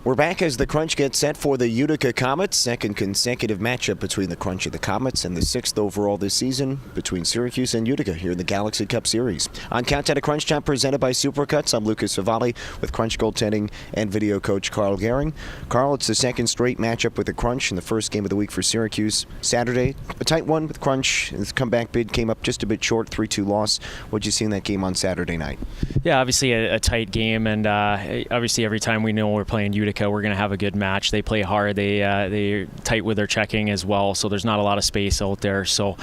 We're back as the Crunch gets set for the Utica Comets. Second consecutive matchup between the Crunch and the Comets, and the sixth overall this season between Syracuse and Utica here in the Galaxy Cup Series. On Countdown to Crunch Time presented by Supercuts, I'm Lucas Favalli with Crunch goaltending and video coach Carl Gehring. Carl, it's the second straight matchup with the Crunch in the first game of the week for Syracuse. Saturday, a tight one with Crunch. His comeback bid came up just a bit short, 3-2 loss. What'd you see in that game on Saturday night? Yeah, obviously a tight game, and obviously every time we know we're playing Utica, we're going to have a good match. They play hard. They're tight with their checking as well, so there's not a lot of space out there. So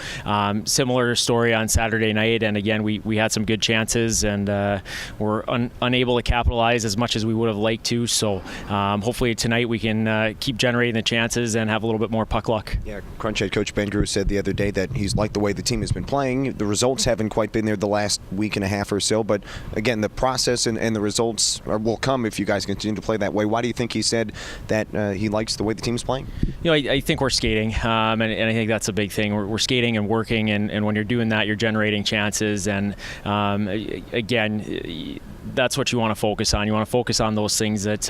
similar story on Saturday night, and again, we had some good chances, and we're unable to capitalize as much as we would have liked to. So hopefully tonight we can keep generating the chances and have a little bit more puck luck. Yeah, Crunch head coach Ben Grew said the other day that he's liked the way the team has been playing. The results haven't quite been there the last week and a half or so, but again, the process and the results will come if you guys continue to play that way. Why do you think he said that he likes the way the team's playing? You know, I think we're skating, and I think that's a big thing. We're skating and working, and when you're doing that, you're generating chances. And again, that's what you want to focus on. You want to focus on those things, that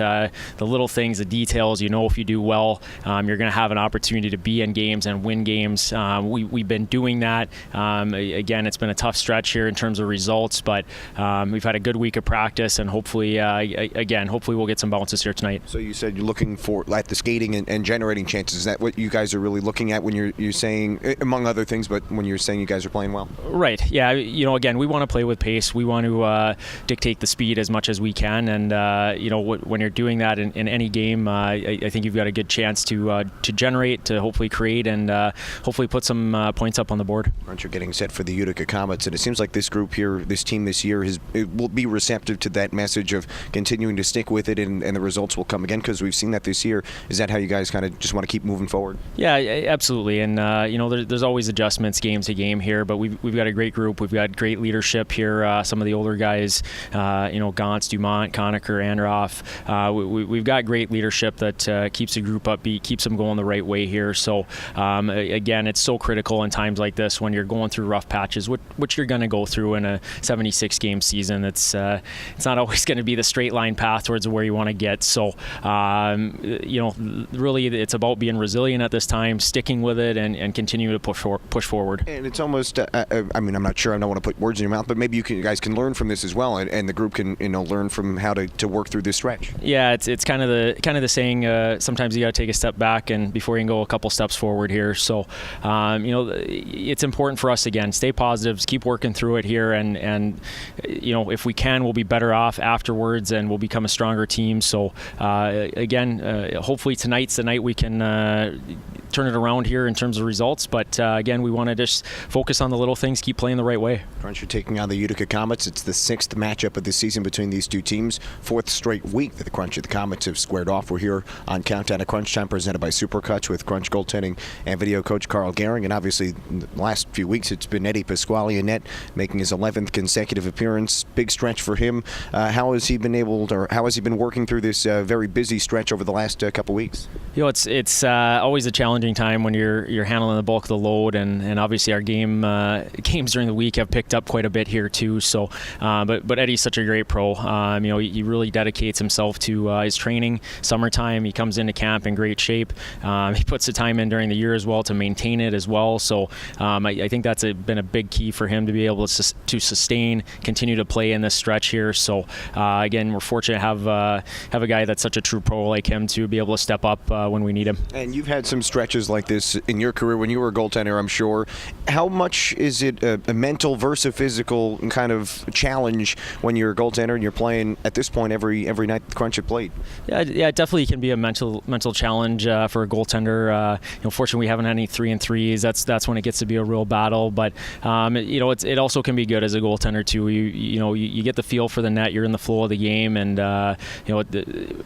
the little things, the details. You know, if you do well, you're going to have an opportunity to be in games and win games. We've been doing that. Again, it's been a tough stretch here in terms of results, but we've had a good week of practice, and hopefully we'll get some bounces here tonight. So you said you're looking at the skating and generating chances. Is that what you guys are really looking at when you're saying, among other things, but when you're saying you guys are playing well? Right. Yeah. You know, again, we want to play with pace. We want to dictate the speed as much as we can, and you know, when you're doing that in any game, I think you've got a good chance to generate, to hopefully create, and hopefully put some points up on the board. Aren't you getting set for the Utica Comets? And it seems like this group here, this team this year, will be receptive to that message of continuing to stick with it, and the results will come again, because we've seen that this year. Is that how you guys kind of just want to keep moving forward? Yeah, absolutely. And you know, there's always adjustments game to game here, but we've got a great group. We've got great leadership here. Some of the older guys, you know, Gauntz, Dumont, Conacher, Androff. We've got great leadership that keeps the group upbeat, keeps them going the right way here. So again, it's so critical in times like this when you're going through rough patches, which you're going to go through in a 76-game season. It's not always going to be the straight line path towards where you want to get. So you know, really, it's about being resilient at this time, sticking with it, and continue to push forward. And it's almost, I mean, I'm not sure, I don't want to put words in your mouth, but maybe you guys can learn from this as well, and the group can, you know, learn from how to work through this stretch. Yeah, it's kind of the saying. Sometimes you got to take a step back and before you can go a couple steps forward here. So you know, it's important for us, again, stay positive, keep working through it here, and you know, if we can, we'll be better off afterwards, and we'll become a stronger team. So again, hopefully tonight's the night we can turn it around here in terms of results, but again, we want to just focus on the little things, keep playing the right way. Crunch, you're taking on the Utica Comets. It's the sixth matchup of the season between these two teams. Fourth straight week that the Crunch and the Comets have squared off. We're here on Countdown to Crunch Time presented by Supercuts with Crunch goaltending and video coach Carl Gehring. And obviously, in the last few weeks, it's been Eddie Pasquale in net, making his 11th consecutive appearance. Big stretch for him. How has he been working through this very busy stretch over the last couple weeks? You know, it's always a challenging time when you're handling the bulk of the load, and obviously our games during the week have picked up quite a bit here too. So, but Eddie's such a great pro. You know, he really dedicates himself to his training. Summertime, he comes into camp in great shape. He puts the time in during the year as well to maintain it as well. So, I think that's been a big key for him to be able to sustain, continue to play in this stretch here. So, again, we're fortunate to have a guy that's such a true pro like him to be able to step up when we need him. And you've had some stretches like this in your career when you were a goaltender, I'm sure. How much is it a mental versus a physical kind of challenge when you're a goaltender and you're playing at this point every night the Crunch have played? Yeah, it definitely can be a mental challenge for a goaltender. You know, fortunately, we haven't had any 3-3s. That's when it gets to be a real battle. But you know, it also can be good as a goaltender too. You know, you get the feel for the net. You're in the flow of the game, and you know,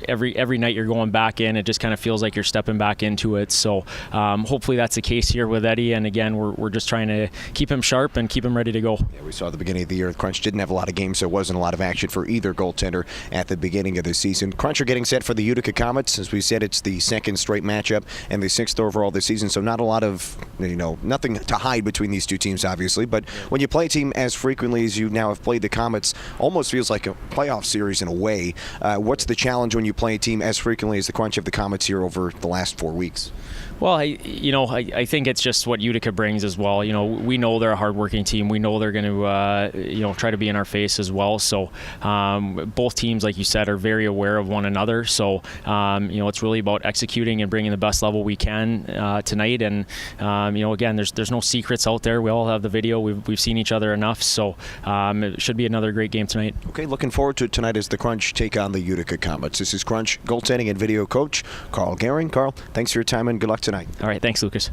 every night you're going back in, it just kind of feels like you're stepping back into it. So hopefully that's the case here with Eddie. And again, we're just trying to keep him sharp and keep him ready to go. Yeah, we saw at the beginning of the year the Crunch didn't have a lot of games, so it wasn't a lot of action for either goaltender at the beginning of the season. Crunch are getting set for the Utica Comets. As we said, it's the second straight matchup and the 6th overall this season, so not a lot of, nothing to hide between these two teams, obviously. But when you play a team as frequently as you now have played the Comets, almost feels like a playoff series in a way. What's the challenge when you play a team as frequently as the Crunch of the Comets here over the last 4 weeks? Well, I think it's just what Utica brings as well. We know they're a hardworking team. We know they're going to, try to be in our face as well. So both teams, like you said, are very aware of one another. So, it's really about executing and bringing the best level we can tonight. And, again, there's no secrets out there. We all have the video. We've seen each other enough. So it should be another great game tonight. Okay, looking forward to it tonight as the Crunch take on the Utica Comets. This is Crunch goaltending and video coach Carl Gehring. Carl, thanks for your time and good luck tonight. All right, thanks, Lucas.